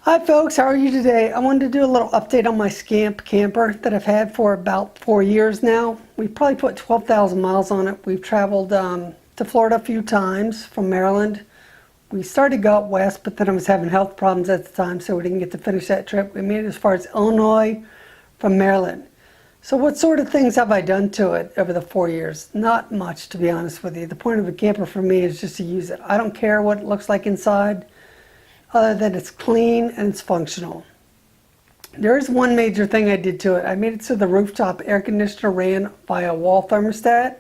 Hi folks, how are you today? I wanted to do a little update on my Scamp camper that I've had for about 4 years now. We've probably put 12,000 miles on it. We've traveled to Florida a few times from Maryland. We started to go out west, but then I was having health problems at the time, so we didn't get to finish that trip. We made it as far as Illinois from Maryland. So what sort of things have I done to it over the 4 years? Not much, to be honest with you. The point of a camper for me is just to use it. I don't care what it looks like inside, other than it's clean and it's functional. There is one major thing I did to it. I made it so the rooftop air conditioner ran via wall thermostat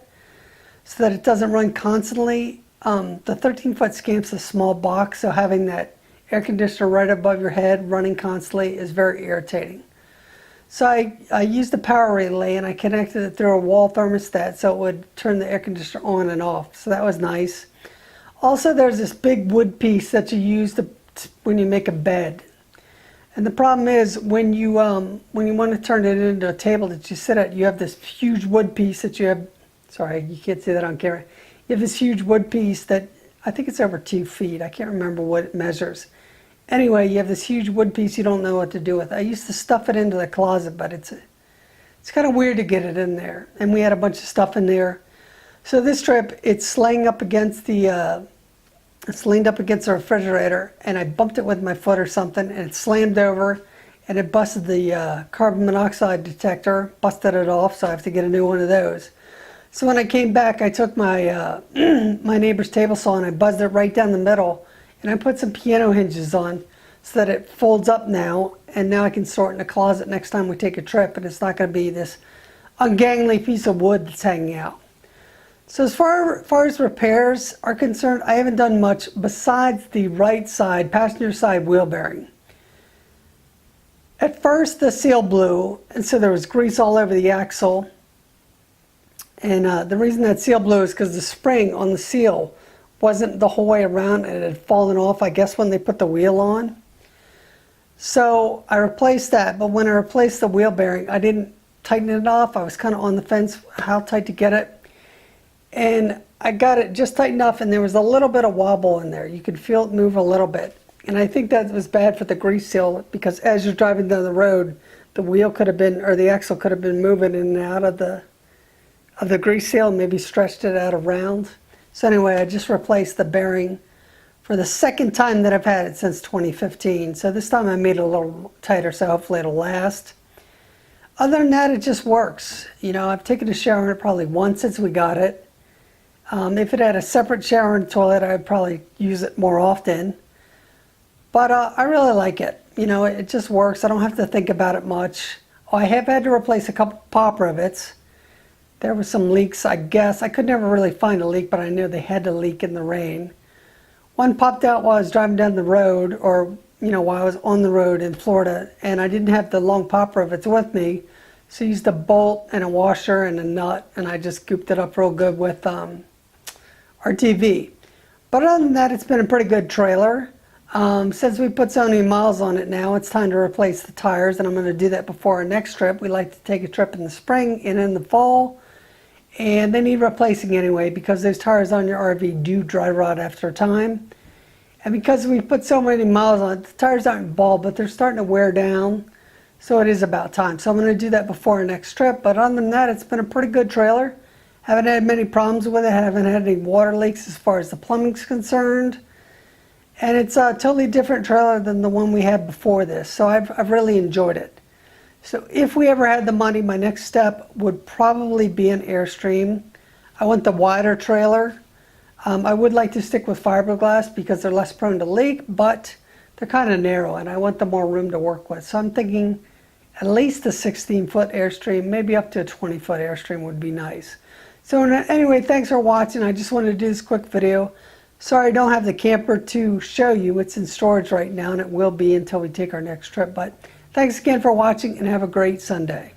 so that it doesn't run constantly. The 13-foot Scamp's a small box, so having that air conditioner right above your head running constantly is very irritating. So I used the power relay and I connected it through a wall thermostat so it would turn the air conditioner on and off. So that was nice. Also, there's this big wood piece that you use when you make a bed. And the problem is when you want to turn it into a table that you sit at, you have this huge wood piece that you have, sorry, you can't see that on camera. You have this huge wood piece that, I think it's over 2 feet. I can't remember what it measures. Anyway, you have this huge wood piece you don't know what to do with. I used to stuff it into the closet, but it's kind of weird to get it in there. And we had a bunch of stuff in there. So this trip, it's laying up against it's leaned up against the refrigerator, and I bumped it with my foot or something, and it slammed over, and it busted the carbon monoxide detector, busted it off, so I have to get a new one of those. So when I came back, I took my my neighbor's table saw and I buzzed it right down the middle, and I put some piano hinges on so that it folds up now, and now I can store it in the closet next time we take a trip, and it's not going to be this ungainly piece of wood that's hanging out. So as far as repairs are concerned, I haven't done much besides the right side, passenger side wheel bearing. At first the seal blew, and so there was grease all over the axle. And the reason that seal blew is because the spring on the seal wasn't the whole way around, and it had fallen off, I guess, when they put the wheel on. So I replaced that, but when I replaced the wheel bearing, I didn't tighten it off. I was kind of on the fence how tight to get it. And I got it just tight enough, and there was a little bit of wobble in there. You could feel it move a little bit. And I think that was bad for the grease seal, because as you're driving down the road, the wheel could have been, or the axle could have been moving in and out of the grease seal, maybe stretched it out around. So anyway, I just replaced the bearing for the second time that I've had it since 2015. So this time I made it a little tighter, so hopefully it'll last. Other than that, it just works. You know, I've taken a shower in it probably once since we got it. If it had a separate shower and toilet, I'd probably use it more often. But I really like it. You know, it just works. I don't have to think about it much. Oh, I have had to replace a couple pop rivets. There were some leaks, I guess. I could never really find a leak, but I knew they had to leak in the rain. One popped out while I was driving down the road, or, you know, while I was on the road in Florida, and I didn't have the long pop rivets with me. So I used a bolt and a washer and a nut, and I just scooped it up real good with RTV. But other than that, it's been a pretty good trailer. Since we put so many miles on it now, it's time to replace the tires, and I'm going to do that before our next trip. We like to take a trip in the spring and in the fall, and they need replacing anyway, because those tires on your RV do dry rot after a time. And because we put so many miles on it, the tires aren't bald, but they're starting to wear down, so it is about time. So I'm going to do that before our next trip. But other than that, it's been a pretty good trailer. Haven't had many problems with it. Haven't had any water leaks as far as the plumbing's concerned. And it's a totally different trailer than the one we had before this. So I've really enjoyed it. So if we ever had the money, my next step would probably be an Airstream. I want the wider trailer. I would like to stick with fiberglass because they're less prone to leak, but they're kind of narrow and I want the more room to work with. So I'm thinking at least a 16-foot Airstream, maybe up to a 20-foot Airstream would be nice. So anyway, thanks for watching. I just wanted to do this quick video. Sorry I don't have the camper to show you. It's in storage right now, and it will be until we take our next trip. But thanks again for watching, and have a great Sunday.